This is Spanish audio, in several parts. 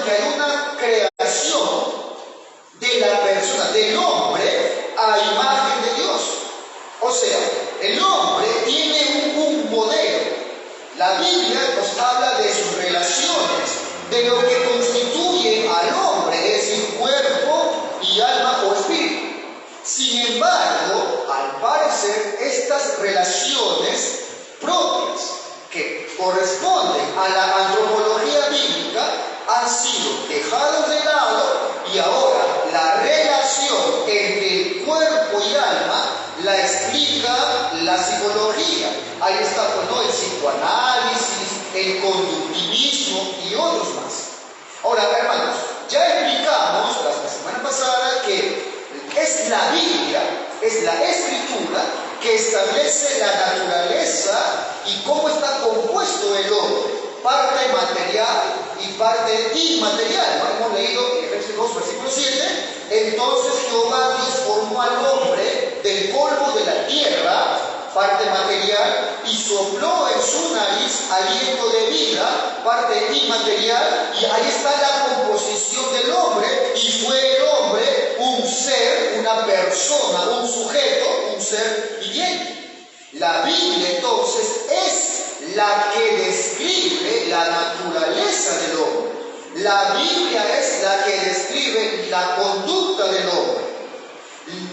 que hay una creación de la persona, del hombre, a imagen de Dios. O sea, el hombre tiene un modelo. La Biblia nos habla de sus relaciones, de lo que constituye al hombre, es decir, cuerpo y alma o espíritu. Sin embargo, al parecer, estas relaciones propias que corresponden a la antropología bíblica han sido dejadas de lado, y ahora la relación entre el cuerpo y alma la explica la psicología. Ahí está, pues, ¿no?, el psicoanálisis, el conductivismo y otros más. Ahora, hermanos, ya explicamos la semana pasada que es la Biblia, es la Escritura que establece la naturaleza y cómo está compuesto el hombre, parte material y parte inmaterial. ¿No? Hemos leído en Efesios 2, versículo 7, entonces Jehová Dios formó al hombre del polvo de la tierra, parte material, y sopló en su nariz aliento de vida, parte inmaterial, y ahí está la composición del hombre, y fue el hombre un ser, una persona, un sujeto, un ser viviente. La Biblia entonces es la que describe la naturaleza del hombre. La Biblia es la que describe la conducta del hombre.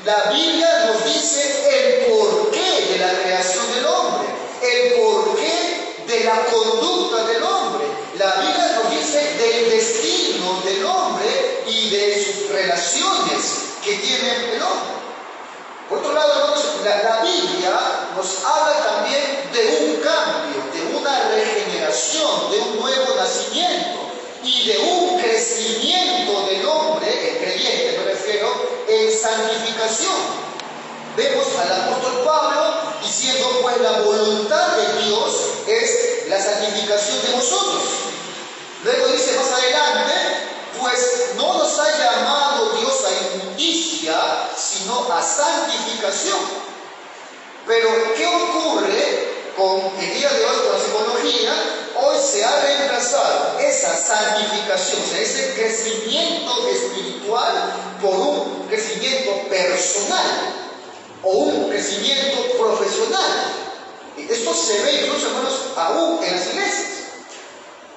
La Biblia nos dice el porqué de la creación del hombre, el porqué de la conducta del hombre. La Biblia nos dice del destino del hombre y de sus relaciones que tiene el hombre. Por otro lado, hermanos, la Biblia nos habla también de un cambio, de una regeneración, de un nuevo nacimiento y de un crecimiento del hombre, el creyente me refiero, en santificación. Vemos al apóstol Pablo diciendo, pues la voluntad de Dios es la santificación de vosotros. Luego dice más adelante, pues no nos ha llamado Dios a inmundicia, sino a santificación. Pero, ¿qué ocurre con el día de hoy con la psicología? Hoy se ha reemplazado esa santificación, o sea, ese crecimiento espiritual por un crecimiento personal o un crecimiento profesional. Esto se ve incluso, hermanos, aún en las iglesias.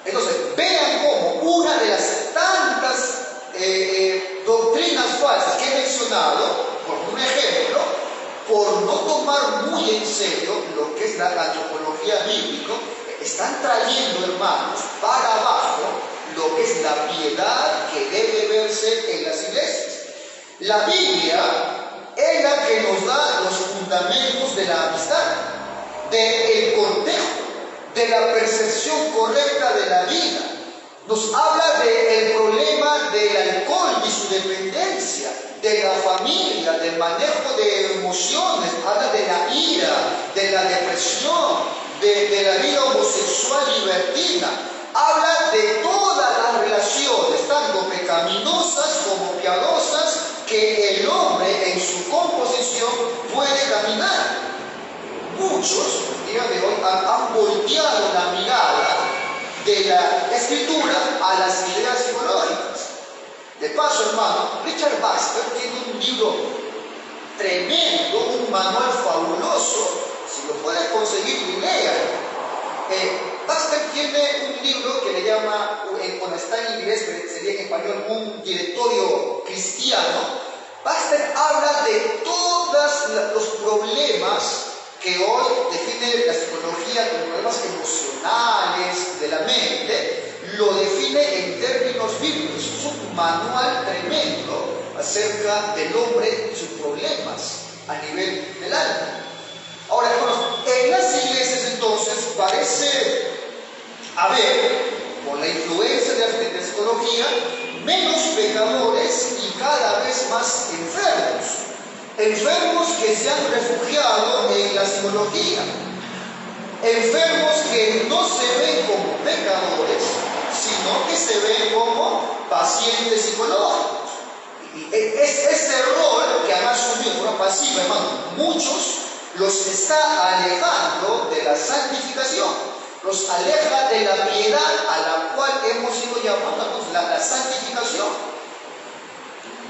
Entonces, vean cómo una de las tantas doctrinas falsas que he mencionado, por un ejemplo, por no tomar muy en serio lo que es la antropología bíblica, están trayendo, hermanos, para abajo lo que es la piedad que debe verse en las iglesias. La Biblia es la que nos da los fundamentos de la amistad, del cortejo, de la percepción correcta de la vida. Nos habla del problema del alcohol y su dependencia, de la familia, del manejo de emociones, habla de la ira, de la depresión, de la vida homosexual libertina, habla de todas las relaciones, tanto pecaminosas como piadosas, que el hombre en su composición puede caminar. Muchos, el día de hoy, han volteado la mirada de la escritura a las ideas psicológicas. De paso, hermano, Richard Baxter tiene un libro tremendo, un manual fabuloso. Si lo puede conseguir, léalo. Baxter tiene un libro que le llama, cuando está en inglés, sería en español, un directorio cristiano. Baxter habla de todos los problemas que hoy define la psicología como problemas emocionales de la mente, lo define en términos bíblicos. Es un manual tremendo acerca del hombre y sus problemas a nivel del alma. Ahora, en las iglesias entonces parece haber, por la influencia de la psicología, menos pecadores y cada vez más enfermos. Enfermos que se han refugiado en la psicología. Enfermos que no se ven como pecadores, sino que se ven como pacientes psicológicos. Y es ese rol que han asumido de forma pasiva, hermano, muchos los está alejando de la santificación, los aleja de la piedad a la cual hemos sido llamados la santificación.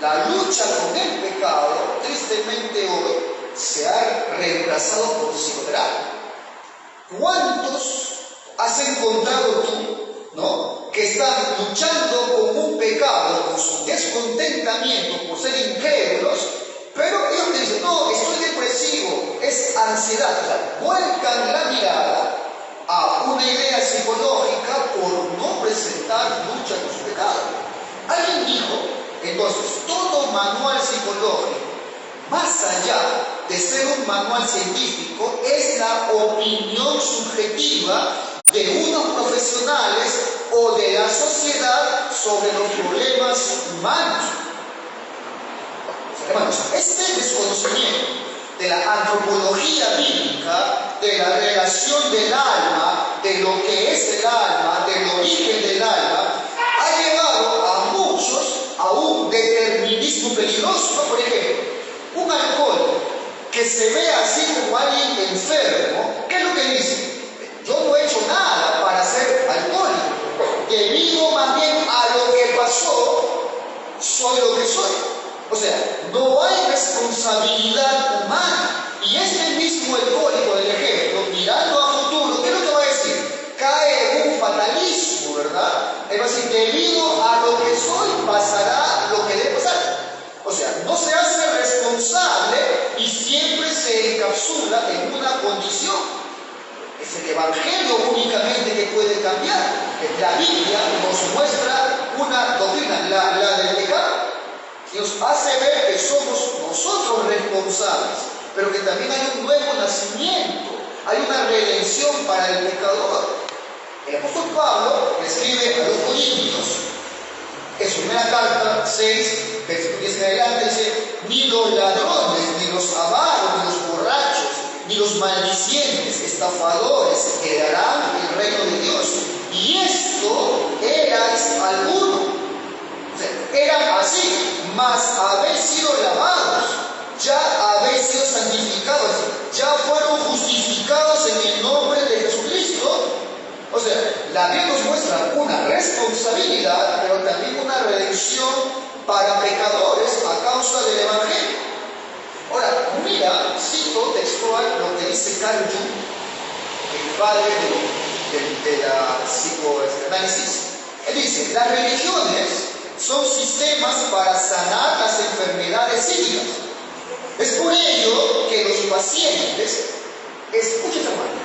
La lucha con el pecado, tristemente hoy, se ha reemplazado por psicoterapia. ¿Cuántos has encontrado tú, ¿no?, que están luchando con un pecado, con su descontentamiento por ser incrédulos, pero ellos te dicen, no, estoy depresivo, es ansiedad? O sea, vuelcan la mirada a una idea psicológica por no presentar lucha con su pecado. Alguien dijo, entonces, todo manual psicológico, más allá de ser un manual científico, es la opinión subjetiva de unos profesionales o de la sociedad sobre los problemas humanos. Hermanos, este desconocimiento de la antropología bíblica, de la relación del alma, de lo que es el alma, del origen del alma, ha llevado a muchos a un determinismo peligroso, ¿no? Por ejemplo, un alcohólico que se ve así como alguien enfermo, ¿qué es lo que dice? Yo no he hecho nada para ser alcohólico, debido más bien a lo que pasó, soy lo que soy. O sea, no hay responsabilidad humana. Y este mismo alcohólico del ejemplo, mirando a futuro, ¿qué es lo que va a decir? Cae en un fatalismo, ¿verdad? Es decir, debido a lo que soy, pasará lo que debe pasar. O sea, no se hace responsable y siempre se encapsula en una condición. Es el Evangelio únicamente que puede cambiar. La Biblia nos muestra una doctrina, la del pecado. Nos hace ver que somos nosotros responsables, pero que también hay un nuevo nacimiento, hay una redención para el pecador. El apóstol Pablo escribe a los Corintios, en su primera carta, 6, versículo 10 en adelante, dice: ni los ladrones, ni los avaros, ni los borrachos, ni los maldicientes, estafadores, heredarán el reino de Dios. Y esto erais alguno. O sea, eran así, mas habéis sido lavados, ya habéis sido santificados, ya fueron justificados en el nombre de Jesucristo. O sea, la Biblia nos muestra una responsabilidad, pero también una redención para pecadores a causa del Evangelio. Ahora, mira, cito textual lo que dice Carl Jung, el padre de la psicoanálisis. Él dice: las religiones son sistemas para sanar las enfermedades psíquicas. Es por ello que los pacientes, escuchen hermano,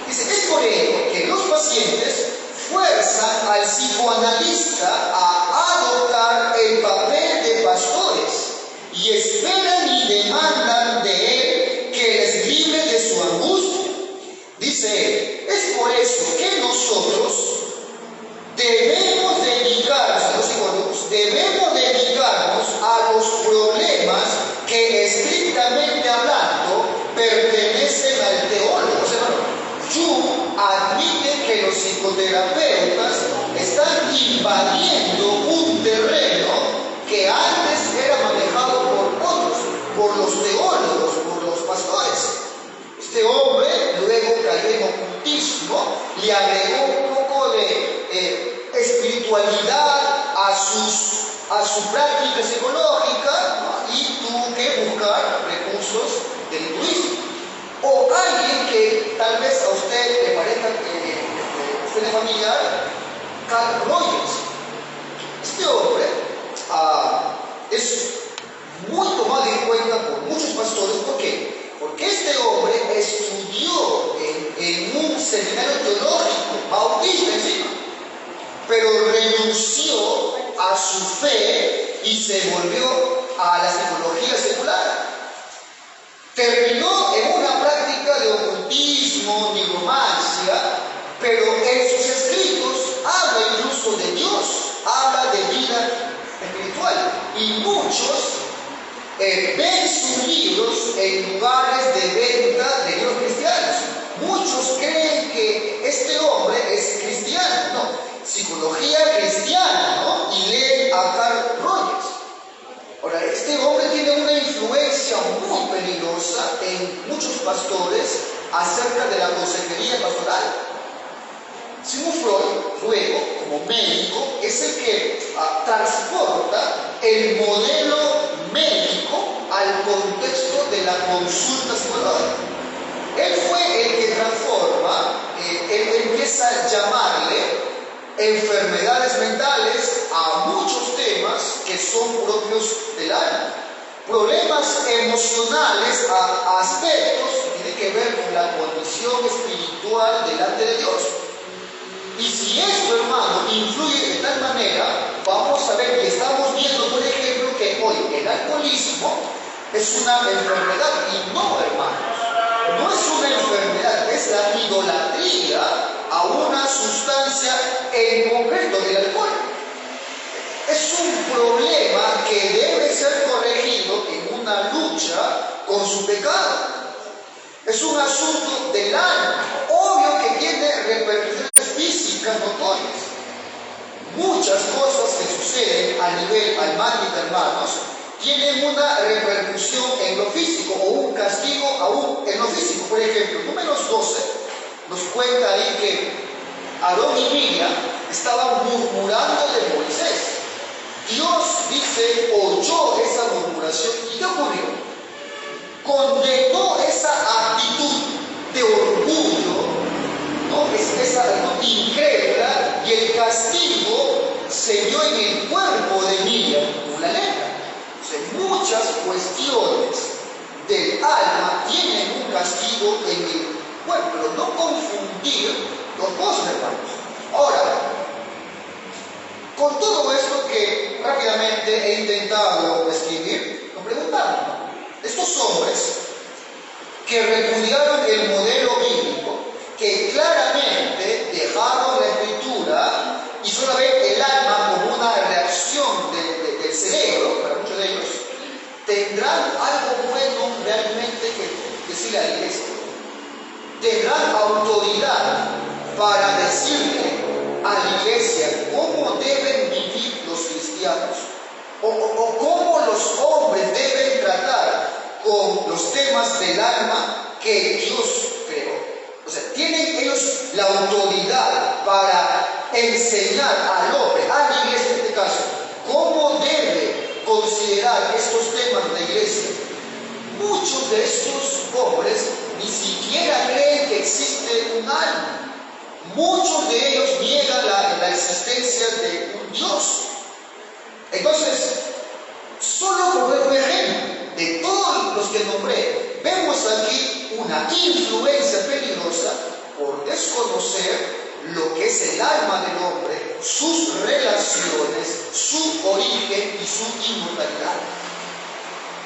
dice, es por ello que los pacientes fuerzan al psicoanalista a adoptar el papel de pastores y esperan y demandan de él que les libre de su angustia. Dice él, es por eso que nosotros debemos dedicarnos, a los psicólogos, debemos dedicarnos a los problemas que estrictamente hablando pertenecen al teólogo. O sea, Jung admite que los psicoterapeutas están invadiendo un terreno que antes era manejado por otros, por los teólogos, por los pastores. Este hombre luego cayó en ocultismo, le agregó un poco de espiritualidad a su práctica psicológica, ¿no? Y tuvo que buscar recursos del hinduismo. O alguien que tal vez a usted le parezca usted es familiar, Carl Rogers. Este hombre es muy tomado en cuenta por muchos pastores. ¿Por qué? Porque este hombre estudió en un seminario teológico, bautista encima, pero renunció a su fe y se volvió a la psicología secular. Terminó en una práctica de ocultismo, nigromancia, pero en sus escritos habla incluso de Dios, habla de vida espiritual. Y muchos ven sus libros en lugares de venta de libros cristianos. Muchos creen que este hombre es cristiano, no, psicología cristiana, ¿no? Y leen a Carl Rogers. Ahora, este hombre tiene una influencia muy peligrosa en muchos pastores acerca de la consejería pastoral. Sigmund Freud, luego, como médico, es el que el modelo médico al contexto de la consulta psicológica. Él fue el que transforma, él empieza a llamarle enfermedades mentales a muchos temas que son propios del alma. Problemas emocionales a aspectos que tienen que ver con la condición espiritual delante de Dios. Y si esto, hermano, influye de tal manera, vamos a ver, y estamos viendo, por ejemplo, que hoy el alcoholismo es una enfermedad, y no, hermanos, no es una enfermedad, es la idolatría a una sustancia en concreto del alcohol. Es un problema que debe ser corregido en una lucha con su pecado. Es un asunto del alma, obvio que tiene repercusiones físicas notorias. Muchas cosas que suceden a nivel almático, hermanos, tienen una repercusión en lo físico o un castigo aún en lo físico. Por ejemplo, Números 12 nos cuenta ahí que Aarón y Miriam estaban murmurando de Moisés. Dios, dice, oyó esa murmuración y ¿qué ocurrió? Condenó esa actitud de orgullo, ¿no? Esa actitud incrédula, y el castigo se vio en el cuerpo de Miriam como la lepra. Muchas cuestiones del alma tienen un castigo en el cuerpo, pero no confundir dos cosas, hermanos. Ahora, con todo esto que rápidamente he intentado escribir, nos preguntamos, estos hombres que repudiaron el modelo bíblico, que claramente dejaron la escritura y solo ven el alma como una reacción del cerebro, para muchos de ellos, tendrán algo bueno realmente que decirle a la iglesia. Tendrán autoridad para decirle a la iglesia cómo deben vivir los cristianos o cómo los hombres deben tratar con los temas del alma que Dios creó. O sea, tienen ellos la autoridad para enseñar al hombre, a la iglesia en este caso, cómo debe considerar estos temas de la iglesia. Muchos de estos hombres ni siquiera creen que existe un alma. Muchos de ellos niegan la existencia de un Dios. Entonces, solo como un ejemplo de todos los que nombré, vemos aquí una influencia peligrosa por desconocer lo que es el alma del hombre, sus relaciones, su origen y su inmortalidad.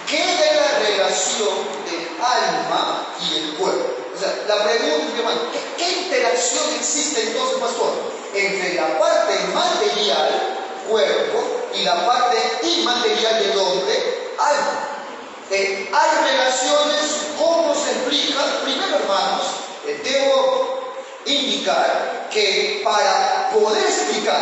¿Qué de la relación del alma y el cuerpo? O sea, la pregunta es, hermano, ¿qué interacción existe entonces, pastor, entre la parte material, cuerpo, y la parte inmaterial del hombre, alma? Hay relaciones, ¿cómo se explica? Primero, hermanos, debo indicar que para poder explicar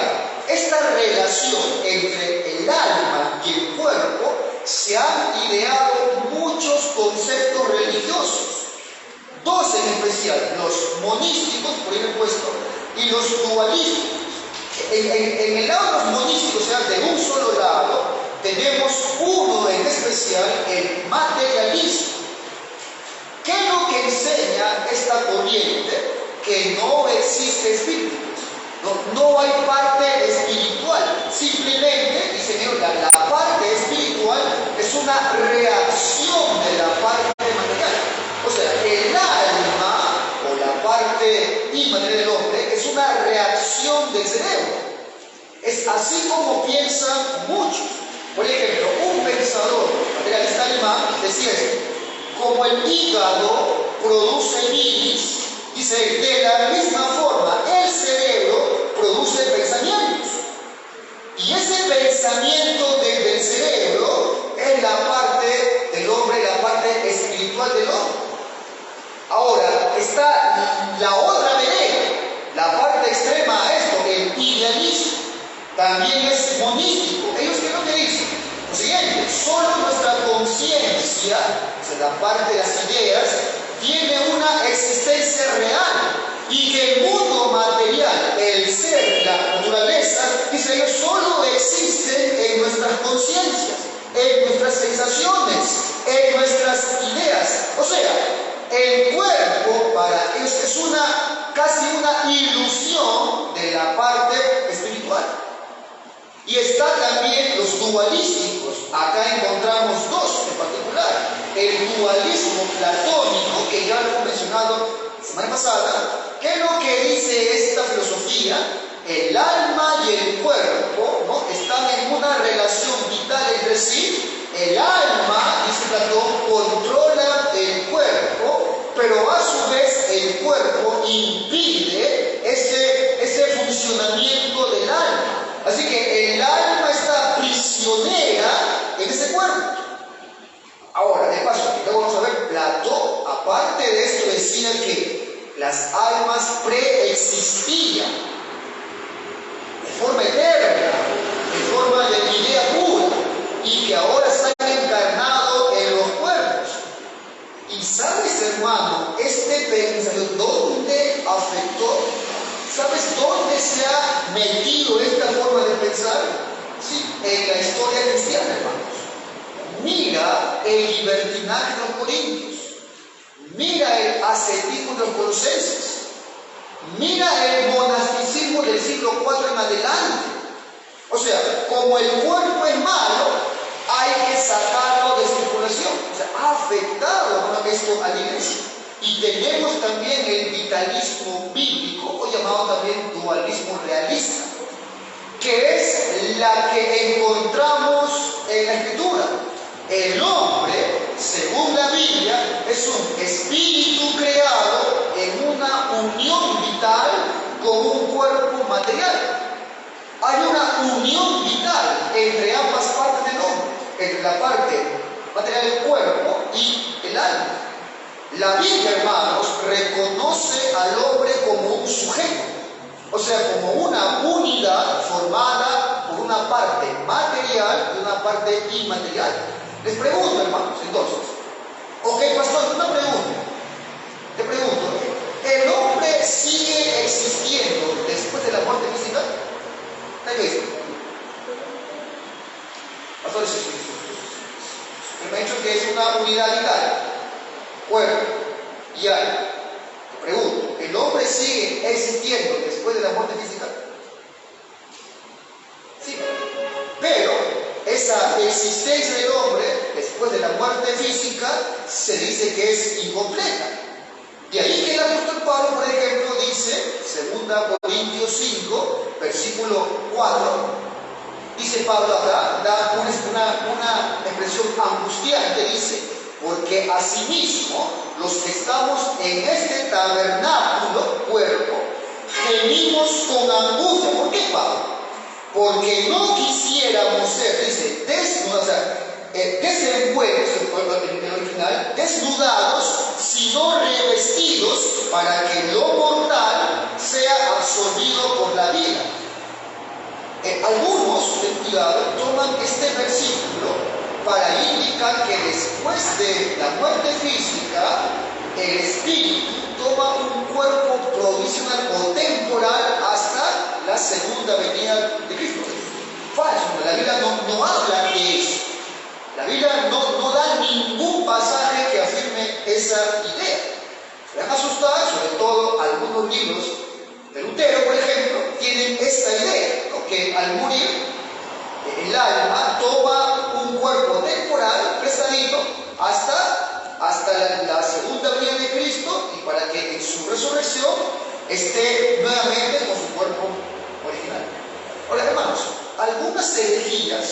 esta relación entre el alma y el cuerpo, se han ideado muchos conceptos religiosos. Dos en especial, los monísticos, por ahí he puesto, y los dualísticos. En el lado de los monísticos, o sea, de un solo lado, tenemos uno en especial, el materialismo. ¿Qué es lo que enseña esta corriente? Que no existe espíritu. No hay parte espiritual. Simplemente, dice Dios, la parte espiritual es una reacción de la parte material. O sea, el alma o la parte inmaterial del hombre es una reacción del cerebro. Es así como piensan muchos. Por ejemplo, un pensador materialista alemán decía esto: como el hígado produce bilis, dice, de la misma forma el cerebro produce pensamientos. Y ese pensamiento del cerebro es la parte del hombre, la parte espiritual del hombre. Ahora, está la otra vereda, la parte extrema a esto, el idealismo. También es monístico. Ellos, ¿qué es lo que dicen? Lo siguiente: solo nuestra conciencia, o sea, la parte de las ideas, tiene una existencia real, y que el mundo material, el ser, la naturaleza, dice ellos, solo existe dicen en nuestras conciencias, en nuestras sensaciones, en nuestras ideas. O sea, el cuerpo para ellos es casi una ilusión de la parte espiritual. Y está también los dualísticos. Acá encontramos dos en particular. El dualismo platónico, que ya lo hemos mencionado la semana pasada, que es lo que dice esta filosofía: el alma y el cuerpo, ¿no?, están en una relación vital entre sí. El alma, dice Platón, controla el cuerpo, pero a su vez el cuerpo impide ese funcionamiento del alma. Así que el alma está prisionera en ese cuerpo. Ahora, de paso, luego vamos a ver, Platón, aparte de esto, decía que las almas preexistían de forma eterna, en forma de idea pura, y que ahora se han encarnado en los cuerpos. Y sabes, hermano, este pensamiento, ¿dónde afectó? ¿Sabes dónde se ha metido esta forma de pensar? Sí, en la historia cristiana, hermanos. Mira el libertinaje de los corintios, mira el ascetismo de los colosenses, mira el monasticismo del siglo IV en adelante. O sea, como el cuerpo es malo, hay que sacarlo de circulación. O sea, ha afectado esto a la iglesia. Y tenemos también el vitalismo bíblico, o llamado también dualismo realista, que es la que encontramos en la Escritura. El hombre, según la Biblia, es un espíritu creado en una unión vital con un cuerpo material. Hay una unión vital entre ambas partes del hombre, entre la parte material del cuerpo y el alma. La Biblia, hermanos, reconoce al hombre como un sujeto, o sea, como una unidad formada por una parte material y una parte inmaterial. Les pregunto, hermanos, entonces, ok, pastor, una pregunta. Te pregunto, ¿el hombre sigue existiendo después de la muerte física? ¿Qué dice? Pastor, me ha dicho que es una unidad vital, cuerpo y alma. Te pregunto, ¿el hombre sigue existiendo después de la muerte física? Sí, pero esa existencia del hombre después de la muerte física se dice que es incompleta. De ahí que el apóstol Pablo, por ejemplo, dice, 2 Corintios 5, versículo 4, dice Pablo acá, da una expresión angustiante, dice: porque asimismo los que estamos en este tabernáculo, cuerpo, gemimos con angustia. ¿Por qué, Pablo? Porque no quisiéramos ser, dice, desenvueltos, en el original, desnudados, sino revestidos, para que lo mortal sea absorbido por la vida. Algunos, ten cuidado, toman este versículo para indicar que después de la muerte física, el espíritu toma un cuerpo provisional o temporal hasta la segunda venida de Cristo. Falso, la Biblia no habla de eso. La Biblia no da ningún pasaje que afirme esa idea. Se van a asustar, sobre todo algunos libros de Lutero, por ejemplo, tienen esta idea, ¿no?, que al morir el alma toma un cuerpo temporal prestadito hasta la segunda venida de Cristo, y para que en su resurrección esté nuevamente con su cuerpo original. Ahora, hermanos, algunas herejías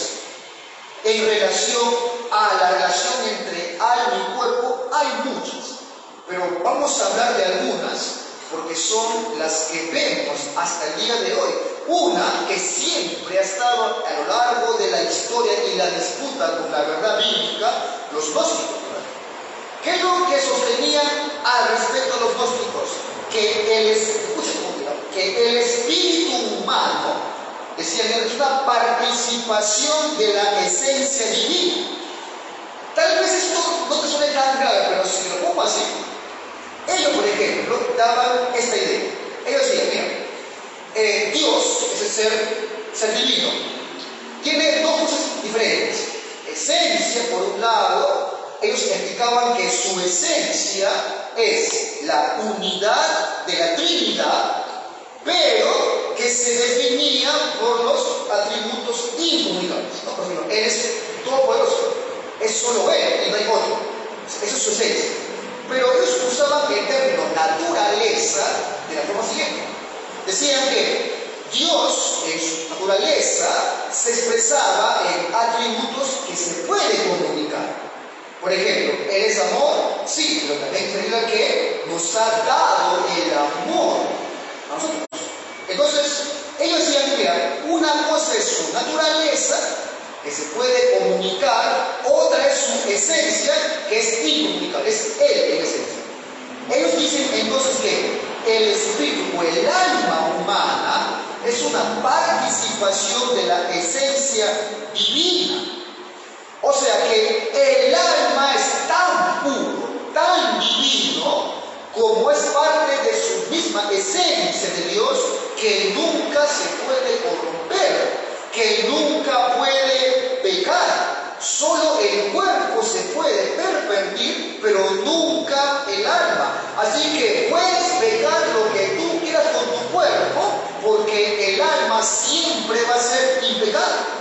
en relación a la relación entre alma y cuerpo hay muchas, pero vamos a hablar de algunas porque son las que vemos hasta el día de hoy. Una que siempre ha estado a lo largo de la historia y la disputa con la verdad bíblica, los gnósticos. ¿Qué es lo que sostenían al respecto a los gnósticos? Que el espíritu humano, decían, es una participación de la esencia divina. Tal vez esto no te suene tan grave, pero si lo pongo así, ellos, por ejemplo, daban esta idea. Ellos decían, mira, Dios, ese ser divino, tiene diferentes. Esencia, por un lado, ellos explicaban que su esencia es la unidad de la Trinidad, pero que se definía por los atributos incomunicables. ¿No? Por ejemplo, Él es todopoderoso, es solo Él y no hay otro. Esa es su esencia. Pero ellos usaban el término naturaleza de la forma siguiente. Decían que Dios, en su naturaleza, se expresaba en atributos que se pueden comunicar. Por ejemplo, Él es amor, sí, pero también significa que nos ha dado el amor a nosotros. Entonces, ellos decían, mira, una cosa es su naturaleza, que se puede comunicar, otra es su esencia, que es incomunicable, es Él en esencia. Ellos dicen entonces que el espíritu o el alma humana es una participación de la esencia divina. O sea que el alma es tan puro, tan divino, como es parte de su misma esencia de Dios, que nunca se puede corromper, que nunca puede pecar. Solo el cuerpo se puede pervertir, pero nunca el alma. Así que puedes pecar lo que tú quieras con tu cuerpo, porque el alma siempre va a ser impecable.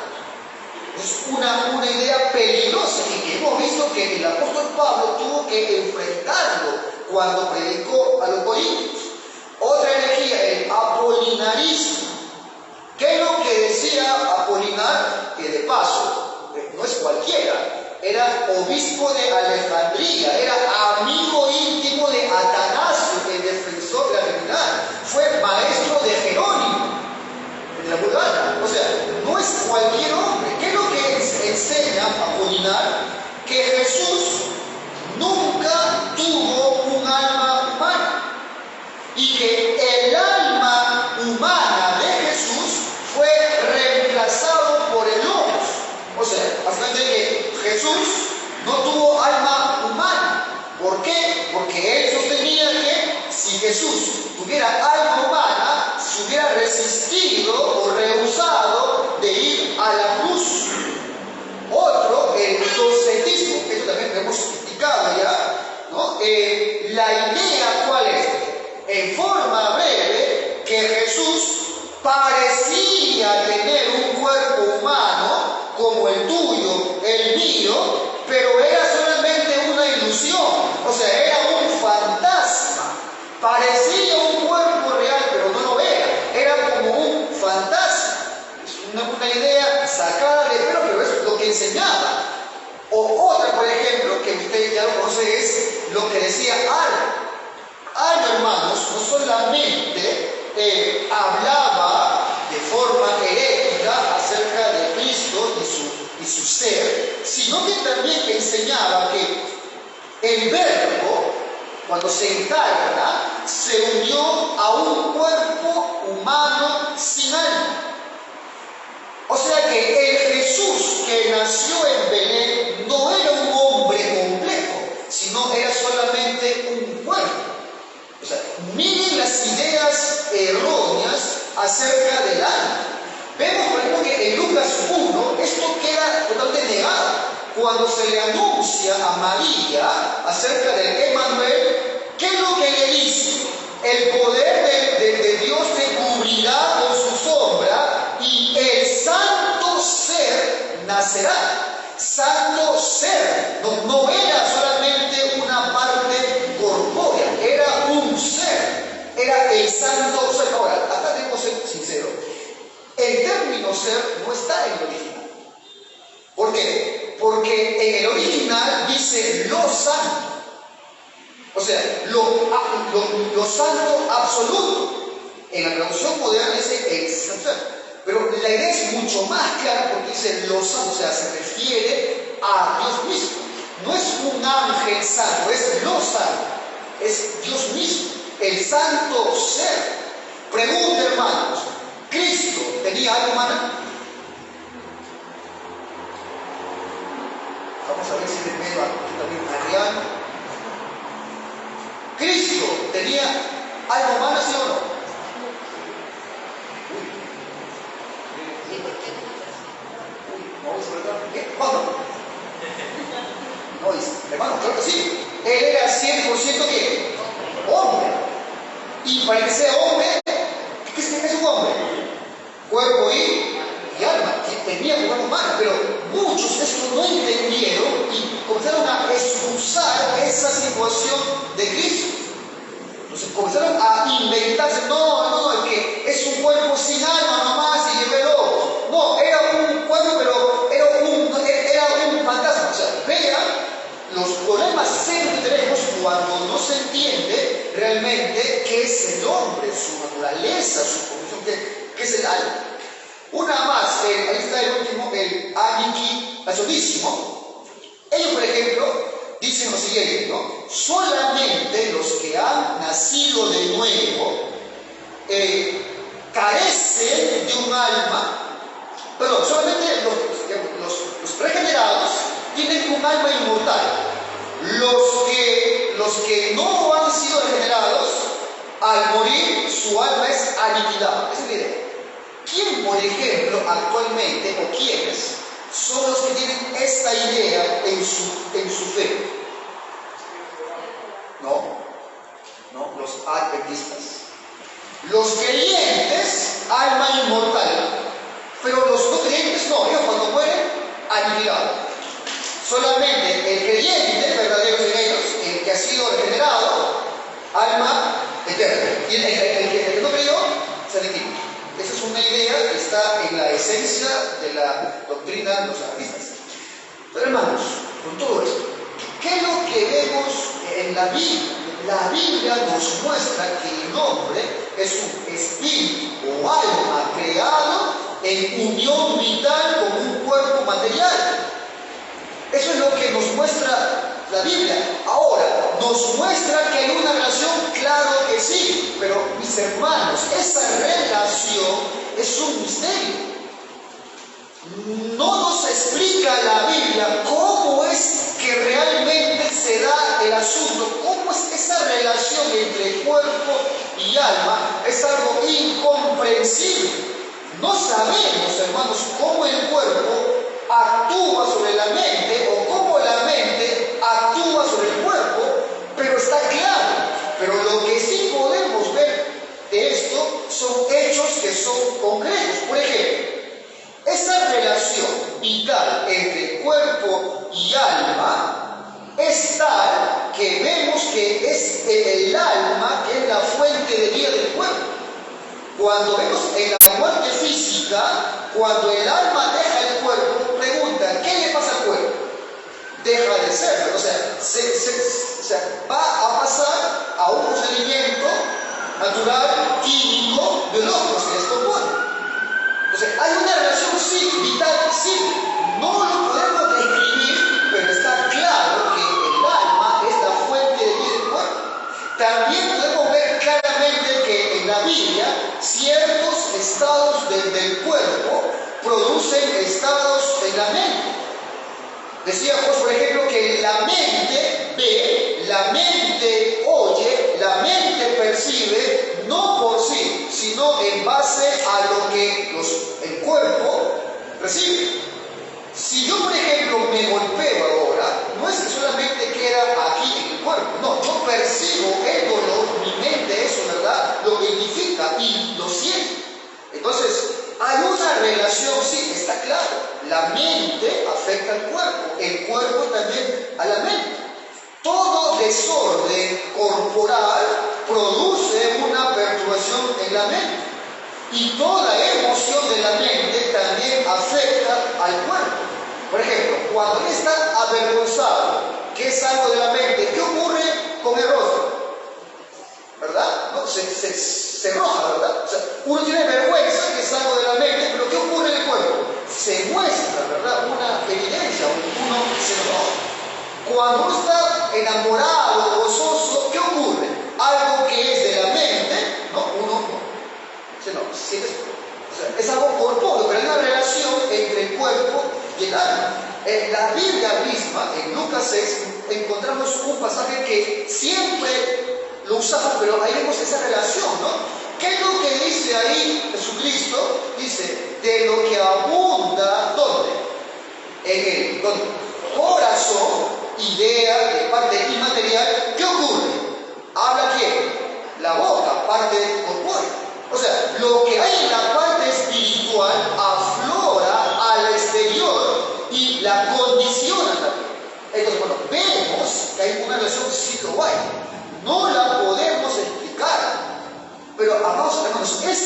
Es una idea peligrosa y que hemos visto que el apóstol Pablo tuvo que enfrentarlo cuando predicó a los corintios. Otra herejía, el apolinarismo. ¿Qué es lo que decía Apolinar? Que de paso, no es cualquiera, era obispo de Alejandría, era amigo íntimo de Atanasio, el defensor de la Trinidad, fue maestro de Jerónimo, de la Vulgata. O sea, no es cualquier hombre. ¿Qué es lo que enseña Apolinar? Que Jesús nunca tuvo un alma humana y que el alma humana de Jesús fue reemplazado por el logos. O sea, básicamente que Jesús no tuvo alma humana. ¿Por qué? Porque él sostenía que si Jesús tuviera alma humana, se hubiera resistido o rehusado de ir a la cruz. Otro, el docetismo, que esto también lo hemos explicado ya, ¿no? La idea, ¿cuál es? En forma breve, que Jesús parecía tener un cuerpo humano como el tuyo, el mío, pero era solamente una ilusión, o sea, era un fantasma. Parecía un cuerpo real, pero no lo era como un fantasma. Es una idea sacada de pelo, pero es lo que enseñaba. O otra, por ejemplo, que ustedes ya lo conocen, es lo que decía Arno. Arno, hermanos, no solamente hablaba de forma herética acerca de Cristo y su ser, sino que también enseñaba que el Verbo, cuando se encarna, se unió a un cuerpo humano sin alma. O sea que el Jesús que nació en Belén no era un hombre complejo, sino era solamente un cuerpo. O sea, miren las ideas erróneas acerca del alma. Vemos, por ejemplo, que en Lucas 1 esto queda totalmente negado. Cuando se le anuncia a María acerca del Emmanuel, ¿qué es lo que le dice? El poder de Dios te cubrirá con su sombra y el santo ser nacerá. Santo ser, no era solamente una parte corpórea, era un ser, era el santo ser. Ahora, acá debemos ser sinceros, el término ser no está en el original. ¿Por qué? Porque en el original dice lo santo, o sea, lo santo absoluto. En la traducción moderna dice el santo ser. Pero la idea es mucho más clara porque dice lo santo, o sea, se refiere a Dios mismo. No es un ángel santo, es lo santo, es Dios mismo, el santo ser. Pregunta, hermanos, ¿Cristo tenía alma humana? Vamos a ver si le medio aquí también Ariano. ¿Cristo tenía alma humana, sí o no? No, ¿Qué? ¿Cuándo? No, dice, hermano, claro que sí. Él era 100% ¿qué? Hombre. Y para que sea hombre, ¿qué es un hombre? Cuerpo y alma, que tenía cuerpo humano, pero muchos esto no entendieron y comenzaron a excusar esa situación de Cristo. Entonces comenzaron a inventarse, no, es que es un cuerpo sin alma nomás y llevélo. No, era un cuerpo, pero era un fantasma. O sea, vean los problemas serios que tenemos cuando no se entiende realmente qué es el hombre, su naturaleza, su condición, qué es el alma. Una más, ahí está el último, el aniquilacionismo. Ellos, por ejemplo, dicen lo siguiente, ¿no? Solamente los que han nacido de nuevo carecen de un alma, perdón, solamente los regenerados tienen un alma inmortal. Los que no han sido regenerados, al morir, su alma es aniquilada. Esa es la idea. ¿Quién, por ejemplo, actualmente, o quiénes, son los que tienen esta idea en su fe? No, los adventistas. Los creyentes, alma inmortal, pero los no creyentes no, ellos cuando mueren, aniquilados. Solamente el creyente, verdadero en ellos, el que ha sido regenerado, alma eterna. Y el que no creyó, se aniquila. Esa es una idea que está en la esencia de la doctrina de los adventistas. Pero hermanos, con todo esto, ¿qué es lo que vemos en la Biblia? La Biblia nos muestra que el hombre es un espíritu o alma creado en unión vital con un cuerpo material. Eso es lo que nos muestra la Biblia. Ahora, nos muestra que hay una relación, claro que sí, pero mis hermanos, esa relación es un misterio. No nos explica la Biblia cómo es que realmente se da el asunto, cómo es esa relación entre cuerpo y alma, es algo incomprensible. No sabemos, hermanos, cómo el cuerpo actúa sobre la mente o cómo la mente actúa sobre el cuerpo, pero está claro. Pero lo que sí podemos ver de esto son hechos que son concretos. Por ejemplo, esa relación vital entre cuerpo y alma es tal que vemos que es el alma que es la fuente de vida del cuerpo. Cuando vemos en la muerte física, cuando el alma deja el cuerpo, pregunta, ¿qué le pasa al cuerpo? Deja de ser, o sea, va a pasar a un procedimiento natural, químico, biológico, se descompone. Entonces, hay una relación, sí, vital, sí. No lo podemos describir, pero está claro que el alma es la fuente de vida del cuerpo. También podemos ver claramente que en la Biblia ciertos estados del cuerpo producen estados en la mente. Decíamos, por ejemplo, que la mente ve, la mente oye, la mente percibe, no por sí, sino en base a lo que el cuerpo recibe. Si yo, por ejemplo, me golpeo ahora, no es que solamente queda aquí en el cuerpo, no, yo percibo el dolor, mi mente eso, ¿verdad? Lo identifica y lo siente. Entonces, hay una relación, sí, está claro. La mente afecta al cuerpo, el cuerpo también a la mente. Todo desorden corporal produce una perturbación en la mente. Y toda emoción de la mente también afecta al cuerpo. Por ejemplo, cuando él está avergonzado, que es algo de la mente, ¿qué ocurre con el rostro? ¿Verdad? ¿No? Se roja, ¿verdad? O sea, uno tiene vergüenza, que es algo de la mente, pero ¿qué ocurre en el cuerpo? Se muestra, ¿verdad? Una evidencia, uno se roja. Cuando uno está enamorado, gozoso, ¿qué ocurre? Algo que es de la mente, ¿no? Uno siente, o sea, es algo corpóreo, pero hay una relación entre el cuerpo y el alma. En la Biblia misma, en Lucas 6, encontramos un pasaje que siempre lo usamos, pero ahí vemos esa relación, ¿no? ¿Qué es lo que dice ahí Jesucristo? Dice, de lo que abunda, ¿dónde? lo hay. No la podemos explicar. Pero, amados hermanos, es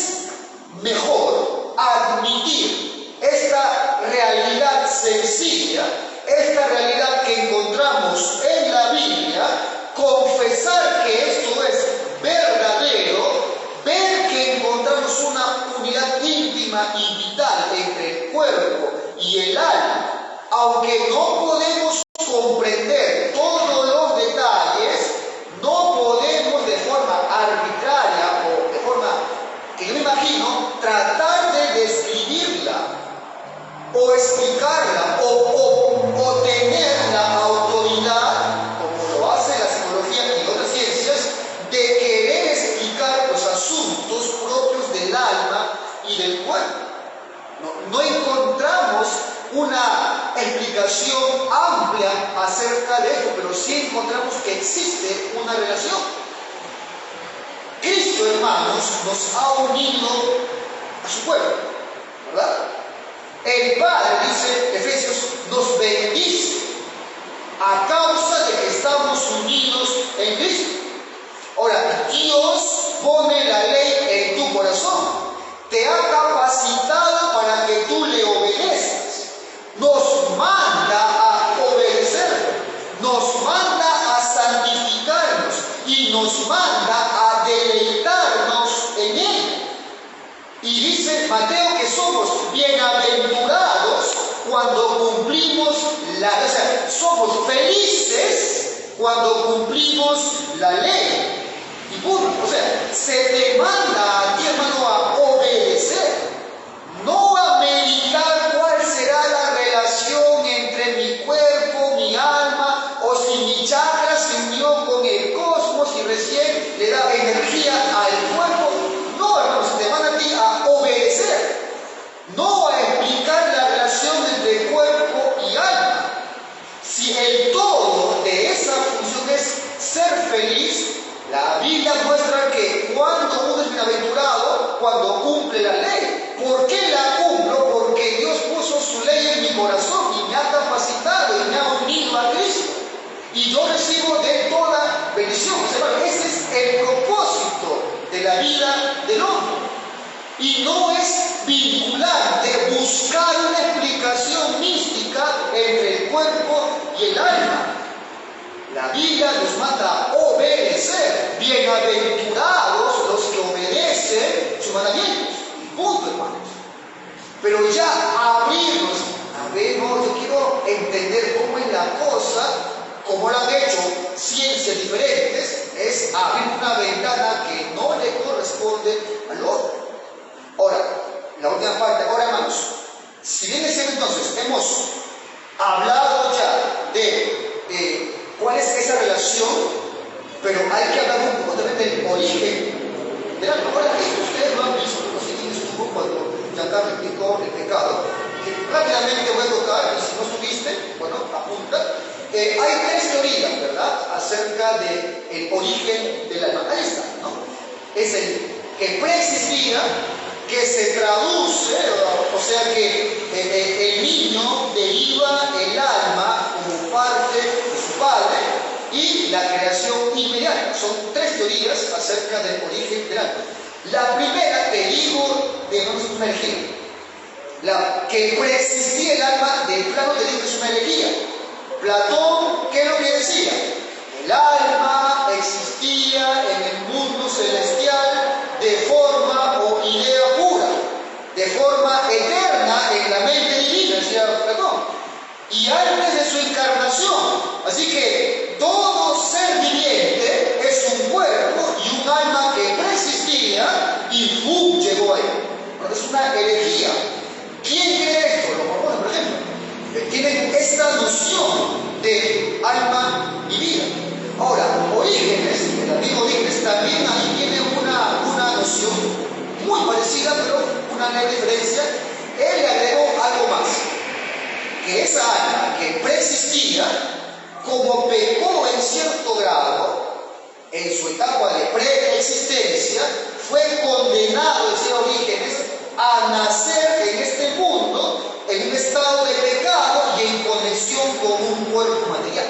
mejor admitir esta realidad sencilla, esta realidad que encontramos en la Biblia, confesar que esto es verdadero, ver que encontramos una unidad íntima y vital entre el cuerpo y el alma, aunque no podemos comprender todos los detalles, no podemos de forma arbitraria o de forma que yo me imagino tratar de describirla o explicarla o tener la autoridad, como lo hace la psicología y otras ciencias, de querer explicar los asuntos propios del alma y del cuerpo. No encontramos una explicación amplia acerca de esto, pero sí encontramos que existe una relación. Cristo, hermanos, nos ha unido a su pueblo, ¿verdad? El Padre, dice Efesios, nos bendice a causa de que estamos unidos en Cristo. Ahora, Dios pone la ley en tu corazón, te ha capacitado para que tú le obedezcas. Nos manda a obedecer, nos manda a santificarnos y nos manda a deleitarnos en Él. Y dice Mateo que somos bienaventurados cuando cumplimos o sea, somos felices cuando cumplimos la ley. Y punto. O sea, se te manda a ti, hermano, a obedecer, no a meditar cuál será la relación entre mi cuerpo, mi alma, o si mi chakra se unió con el cosmos y recién le da energía al cuerpo. No, hermano, se te manda a ti a obedecer, no a explicar la relación entre cuerpo y alma. Si el todo de esa función es ser feliz, la Biblia muestra que cuando uno es bienaventurado, cuando cumple la ley. ¿Por qué la cumplo? Porque Dios puso su ley en mi corazón y me ha capacitado y me ha unido a Cristo. Y yo recibo de toda bendición. O sea, ese es el propósito de la vida del hombre. Y no es vinculante buscar una explicación mística entre el cuerpo y el alma. La Biblia nos manda a obedecer. Bienaventurados los que obedecen sus mandamientos. Y punto, hermanos. Pero ya abrirnos, a ver, no, yo quiero entender cómo es la cosa, como lo han hecho ciencias diferentes, es abrir una ventana que no le corresponde al otro. Ahora, la última parte, ahora, hermanos, si bien es cierto, entonces hemos hablado ya de cuál es esa relación, pero hay que hablar un poco también del origen de la ahora que ustedes lo han visto, no sé quién estuvo cuando Giancarlo explicó el pecado, que rápidamente voy a tocar, y si no estuviste, bueno, apunta. Hay tres teorías, ¿verdad?, acerca del origen del alma. Ahí está, ¿no? Es el que preexistía, que se traduce, o sea que el niño deriva el alma como parte de su padre, y la creación inmediata. Son tres teorías acerca del origen del alma. La primera, te digo, digamos, es una herejía. La que preexistía el alma, de plano te digo que es una herejía. Platón, ¿qué es lo que decía? El alma existía en el mundo celestial de forma o idea pura, de forma eterna en la mente divina, decía Platón, y antes de su encarnación. Así que todo ser viviente es un cuerpo y un alma que preexistía y ¡pum!, llegó ahí. Pero es una herejía. ¿Quién cree esto? Los mormones, por ejemplo. Tienen esta noción de alma y vida. Ahora, Orígenes, el amigo Orígenes, también ahí tiene una noción muy parecida, pero una gran diferencia. Él le agregó algo más, que esa alma que preexistía, como pecó en cierto grado, en su etapa de preexistencia, fue condenado, decía Orígenes, a nacer en este mundo en un estado de pecado y en conexión con un cuerpo material.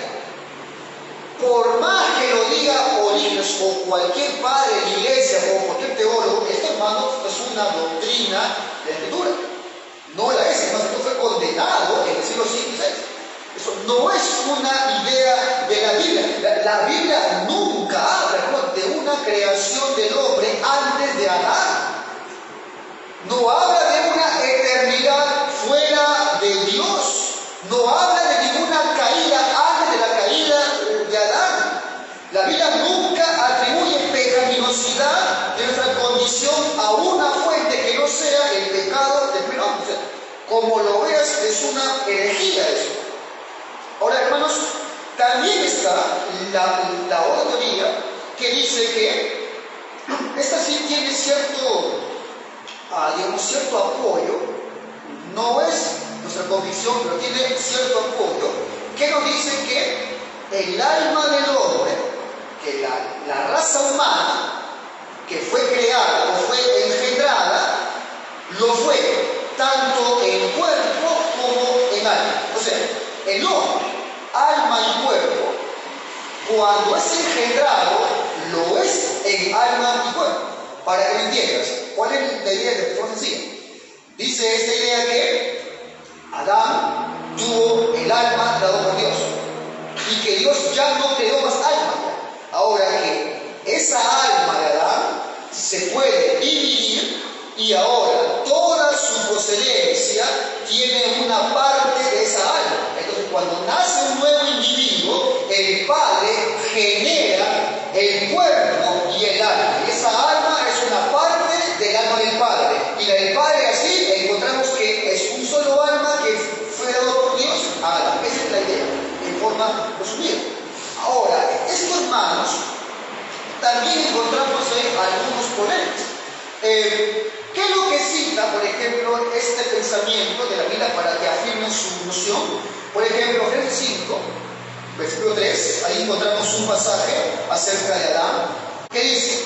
Por más que lo diga cualquier padre de la iglesia o cualquier teólogo, esto, hermanos, es una doctrina de la Escritura. No la es, hermanos, esto fue condenado en el siglo V y VI. Eso no es una idea de la Biblia. La Biblia nunca habla, hermanos, de una creación del hombre antes de Adán. No habla de una eternidad fuera de Dios. No habla de ninguna caída antes de la caída de Adán. La Biblia nunca atribuye pecaminosidad de nuestra condición a una fuente que no sea el pecado del primer hombre. O sea, como lo veas, es una herejía eso. Ahora, hermanos, también está la otra teoría que dice que esta sí tiene cierto, cierto apoyo. No es nuestra convicción, pero tiene cierto apoyo, que nos dice que el alma del hombre, que la raza humana que fue creada o fue engendrada, lo fue tanto en cuerpo como en alma. O sea, el hombre, alma y cuerpo, cuando es engendrado, lo es en alma y cuerpo. Para que lo entiendas, ¿cuál es la idea de forma sencilla? Dice esta idea que Adán tuvo el alma dado por Dios y que Dios ya no creó más alma. Ahora que esa alma de Adán se puede dividir y ahora toda su procedencia tiene una parte de esa alma. Entonces, cuando nace un nuevo individuo, el Padre genera el cuerpo y el alma. Y esa alma es una parte del alma del Padre. Y la del Padre, así encontramos que es un solo alma que fue dado por Dios a Adán. Esa es la idea, en forma resumida. Ahora, estos hermanos también encontramos algunos polemas. ¿Qué es lo que cita, por ejemplo, este pensamiento de la Biblia para que afirme su noción? Por ejemplo, Génesis 5, versículo 3, ahí encontramos un pasaje acerca de Adán, que dice: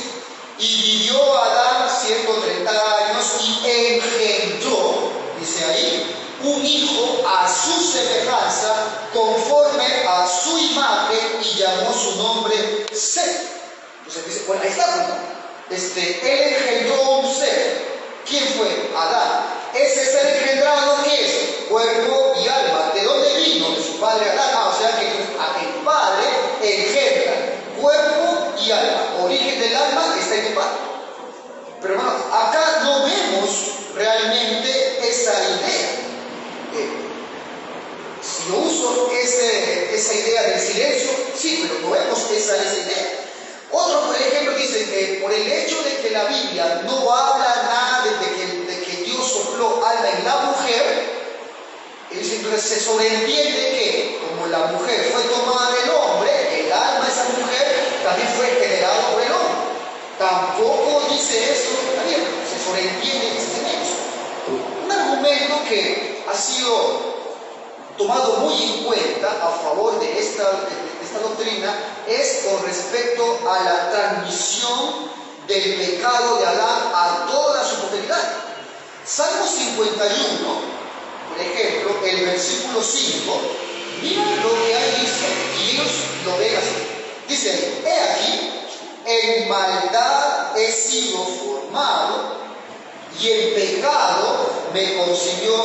y vivió Adán 130 años y engendró, dice ahí, un hijo a su semejanza, conforme a su imagen, y llamó su nombre Set. Entonces dice, bueno, ahí está, ¿no? Él engendró un ser. ¿Quién fue? Adán. Ese ser engendrado, ¿qué es? Cuerpo y alma. ¿De dónde vino? De su padre Adán. O sea que el padre engendra cuerpo y alma. Origen del alma está en el padre. Pero hermanos, acá no vemos realmente esa idea. Si yo uso esa idea del silencio, sí, pero no vemos esa idea. Otro, por ejemplo, dice que por el hecho de que la Biblia no habla nada de que Dios sopló alma en la mujer, entonces se sobreentiende que como la mujer fue tomada del hombre, el alma de esa mujer también fue generado por el hombre. Tampoco dice eso la Biblia, se sobreentiende que es en eso. Un argumento que ha sido tomado muy en cuenta a favor de esta doctrina es con respecto a la transmisión del pecado de Adán a toda su posteridad. Salmo 51, por ejemplo, el versículo 5, miren lo que ahí dice, y ellos lo ven así. Dice, he aquí, en maldad he sido formado, y en pecado me concibió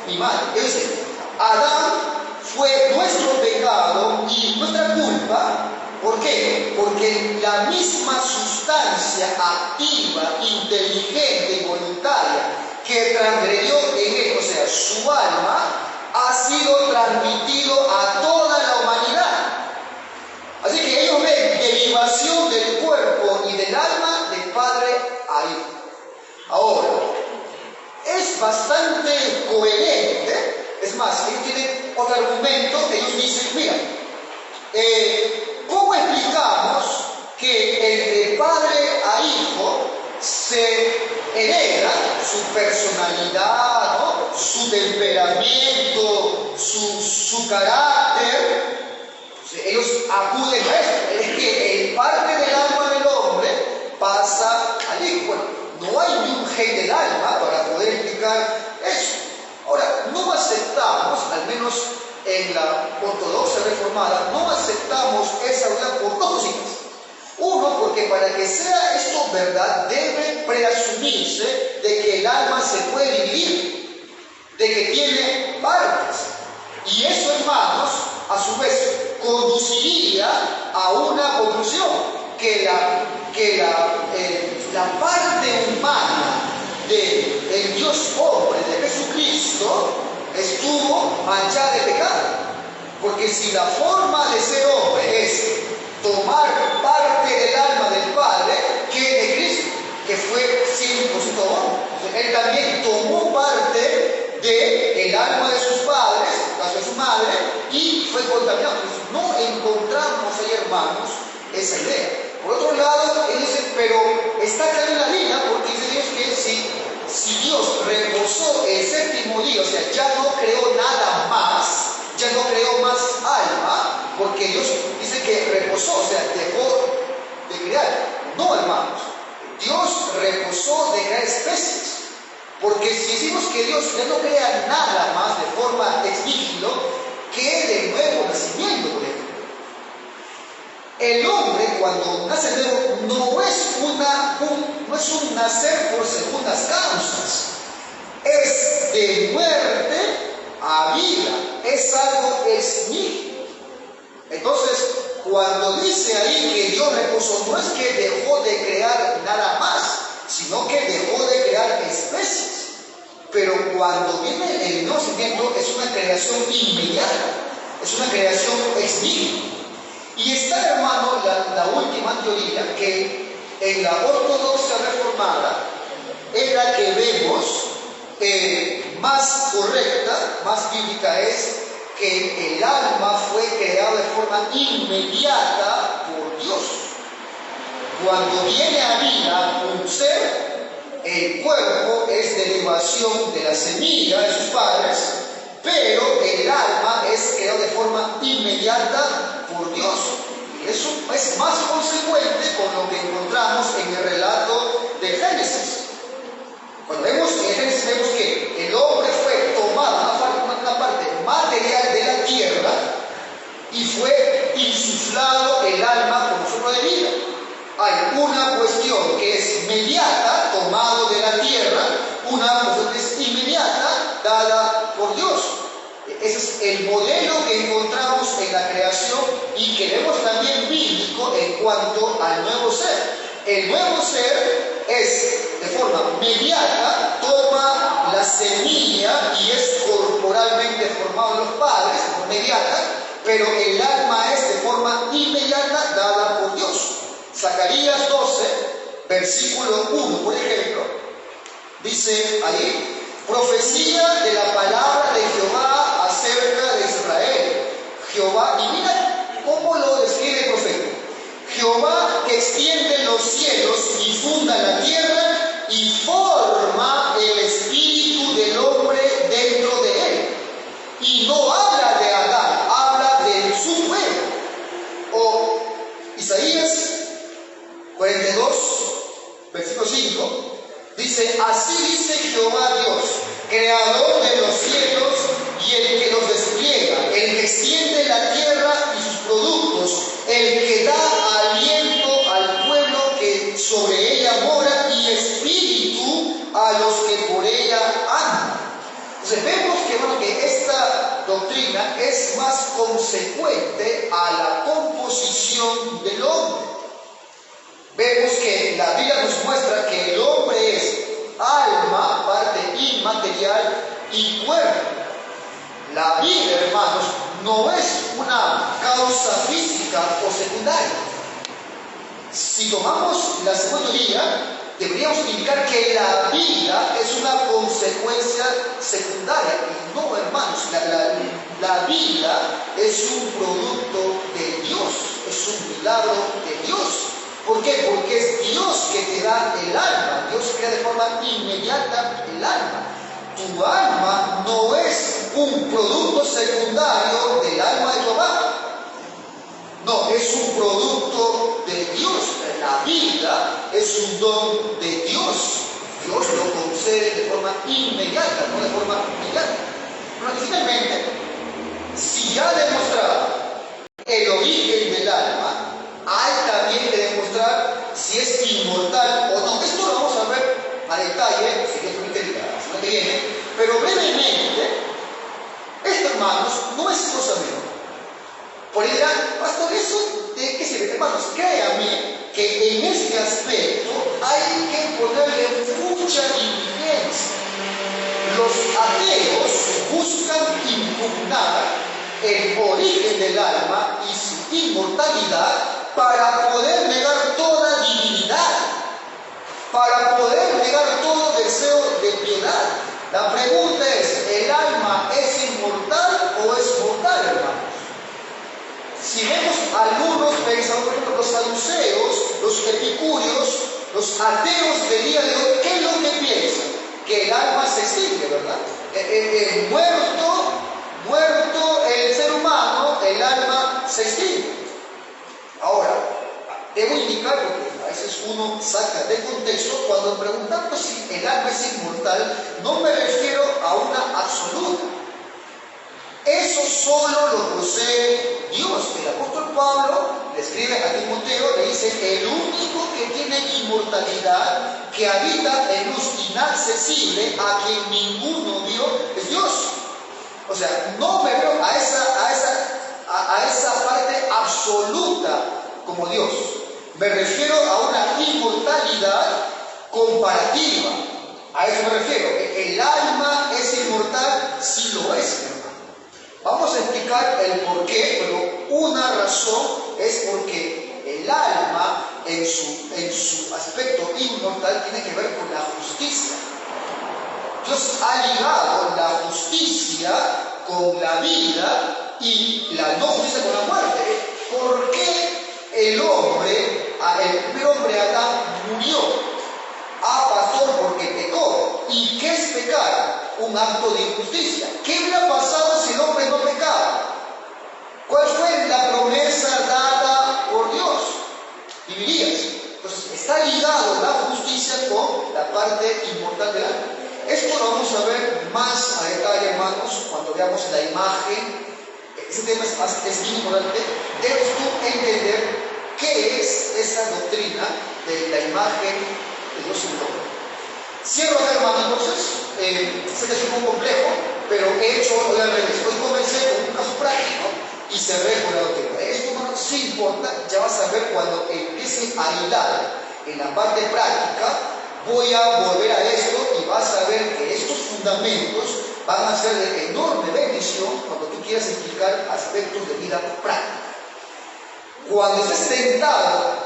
mi madre. Es decir, Adán fue nuestro pecado y nuestra culpa. ¿Por qué? Porque la misma sustancia activa, inteligente y voluntaria que transgredió en él, o sea, su alma, ha sido transmitido a toda la humanidad. Así que ellos ven derivación del cuerpo y del alma del padre a hijo. Ahora, es bastante coherente. Es más, ellos tienen otro argumento. Ellos dicen, mira, ¿cómo explicamos que entre padre a hijo se hereda su personalidad, ¿no? Su temperamento, su carácter? Ellos acuden a esto. Es que el parte del alma del hombre pasa al hijo. Bueno, no hay ni un gen del alma para poder explicar eso. Ahora, no aceptamos, al menos en la ortodoxia reformada, no aceptamos esa verdad por dos cositas. Uno, porque para que sea esto verdad, debe preasumirse de que el alma se puede dividir, de que tiene partes. Y eso, hermanos, a su vez, conduciría a una conclusión, que la parte humana del Dios hombre, de Jesucristo, estuvo manchada de pecado. Porque si la forma de ser hombre es tomar parte del alma del Padre, que de Cristo, que fue 100% hombre, él también tomó parte del alma de sus padres, de su madre, y fue contaminado. Entonces, no encontramos ahí, hermanos, esa idea. Por otro lado, él dice, pero está claro en la Biblia, porque dice Dios que si Dios reposó el séptimo día, o sea, ya no creó nada más, ya no creó más alma, porque Dios dice que reposó, o sea, dejó de crear. No, hermanos, Dios reposó de crear especies. Porque si decimos que Dios ya no crea nada más de forma ex nihilo, que de nuevo nacimiento, por ejemplo. El hombre, cuando nace de nuevo, no es un nacer por segundas causas. Es de muerte a vida. Es algo ex nihilo. Entonces, cuando dice ahí que Dios reposó, no es que dejó de crear nada más, sino que dejó de crear especies. Pero cuando viene el nuevo nacimiento, es una creación inmediata, es una creación ex nihilo. Y está, hermano, la última teoría, que en la ortodoxia reformada es la que vemos más correcta, más bíblica, es que el alma fue creada de forma inmediata por Dios. Cuando viene a vida un ser, el cuerpo es derivación de la semilla de sus padres, pero el alma es creado de forma inmediata por Dios. Y eso es más consecuente con lo que encontramos en el relato de Génesis. Cuando vemos en Génesis, vemos que el hombre fue tomado, una parte material de la tierra, y fue insuflado el alma como soplo de vida. Hay una cuestión que es inmediata, tomado de la tierra, una cuestión que es inmediata, dada por Dios. Ese es el modelo que encontramos en la creación y que vemos también bíblico en cuanto al nuevo ser. El nuevo ser es de forma inmediata, toma la semilla y es corporalmente formado en los padres, de forma inmediata, pero el alma es de forma inmediata dada por Dios. Zacarías 12, versículo 1, por ejemplo, dice ahí: profecía de la palabra de Jehová acerca de Israel. Jehová, y mira cómo lo describe el profeta: Jehová que extiende los cielos y funda la tierra y forma el espíritu del hombre dentro de él. Y no habla de Adán, habla de su pueblo. O Isaías 42, versículo 5, dice: así dice Jehová Dios, creador de los cielos y el que los despliega, el que extiende la tierra y sus productos, el que da aliento al pueblo que sobre ella mora y espíritu a los que por ella andan. Entonces vemos que esta doctrina es más consecuente a la composición del hombre. Vemos que la Biblia nos muestra que el hombre es alma, parte inmaterial, y cuerpo. La vida, hermanos, no es una causa física o secundaria. Si tomamos la segunda teoría, deberíamos indicar que la vida es una consecuencia secundaria. Y no, hermanos, la vida es un producto de Dios, es un milagro de Dios. ¿Por qué? Porque es Dios que te da el alma. Dios crea de forma inmediata el alma. Tu alma no es un producto secundario del alma de tu papá. No, es un producto de Dios. La vida es un don de Dios. Dios lo concede de forma inmediata, no de forma inmediata. Pero finalmente, si ya demostrado el origen del alma, hay también que demostrar es cosa menor. Por ahí dirán, pastor, ¿eso de qué sirve? Hermanos, créanme que en este aspecto hay que ponerle mucha diligencia. Los ateos buscan impugnar el origen del alma y su inmortalidad para poder negar toda divinidad, para poder negar todo deseo de piedad. La pregunta es, ¿el alma es inmortal o es mortal, hermanos? Si vemos algunos pensadores, por ejemplo, los saduceos, los epicúreos, los ateos del día de hoy, ¿qué es lo que piensan? Que el alma se extingue, ¿verdad? Muerto el ser humano, el alma se extingue. Ahora, debo indicar, porque a veces uno saca de contexto, cuando preguntamos si el alma es inmortal, no me refiero a una absoluta. Eso solo lo posee Dios. El apóstol Pablo le escribe a Timoteo, le dice, el único que tiene inmortalidad, que habita en luz inaccesible, a quien ninguno vio, es Dios. O sea, no me veo a esa parte absoluta como Dios. Me refiero a una inmortalidad comparativa. A eso me refiero. El alma es inmortal, sí lo es, hermano. Vamos a explicar el por qué, pero una razón es porque el alma en su aspecto inmortal tiene que ver con la justicia. Dios ha ligado la justicia con la vida y la no justicia con la muerte. ¿Por qué el primer hombre Adán murió? Pastor, porque pecó. ¿Y qué es pecar? Un acto de injusticia. ¿Qué hubiera pasado si el hombre no pecaba? ¿Cuál fue la promesa dada por Dios? Vivirías. Entonces está ligado la justicia con la parte inmortal del alma. Esto lo vamos a ver más a detalle, hermanos, cuando veamos la imagen. Ese tema es bien importante. Debes tú entender qué es esa doctrina de la imagen de Dios en el hombre. Cierro acá, hermano, entonces. Sé que es un poco complejo, pero he hecho hoy al revés. Hoy comencé con un caso práctico y cerré con la doctrina. Esto, hermano, sí importa. Ya vas a ver cuando empiece a hilar en la parte práctica. Voy a volver a esto y vas a ver que estos fundamentos van a ser de enorme bendición cuando tú quieras explicar aspectos de vida práctica. Cuando estés tentado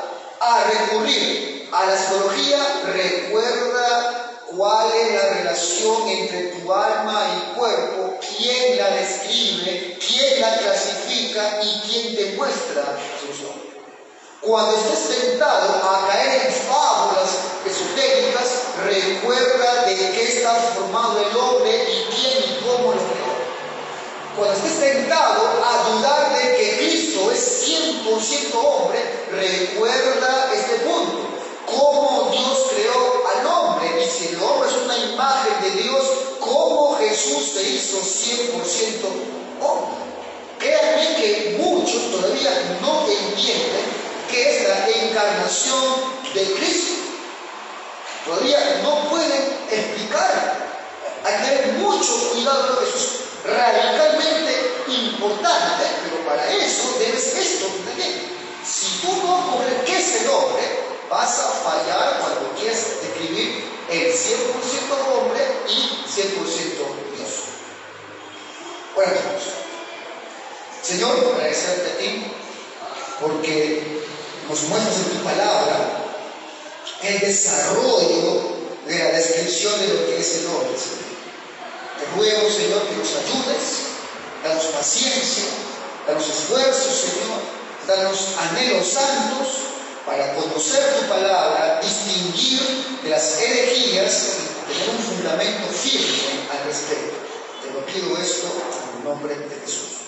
a recurrir a la psicología, recuerda cuál es la relación entre tu alma y cuerpo, quién la describe, quién la clasifica y quién te muestra la solución. Cuando estés tentado a caer en fábulas esotéricas, recuerda de qué está formado el hombre y quién y cómo lo creó. Cuando estés tentado a dudar de que Cristo es 100% hombre, recuerda este punto. Cómo Dios creó al hombre. Y si el hombre es una imagen de Dios, cómo Jesús se hizo 100% hombre. Créanme que muchos todavía no entienden que es la encarnación de Cristo. Todavía no pueden explicar. Hay que tener mucho cuidado, eso es radicalmente importante, pero para eso debes esto entender. Si tú no comprendes qué es el hombre, vas a fallar cuando quieras describir el 100% hombre y 100% Dios. Bueno, hermanos, Señor, agradecerte a ti porque nos muestras en tu palabra el desarrollo de la descripción de lo que es el hombre, Señor. Te ruego, Señor, que nos ayudes, danos paciencia, danos esfuerzos, Señor, danos anhelos santos para conocer tu palabra, distinguir de las herejías y tener un fundamento firme al respecto. Te lo pido esto en el nombre de Jesús.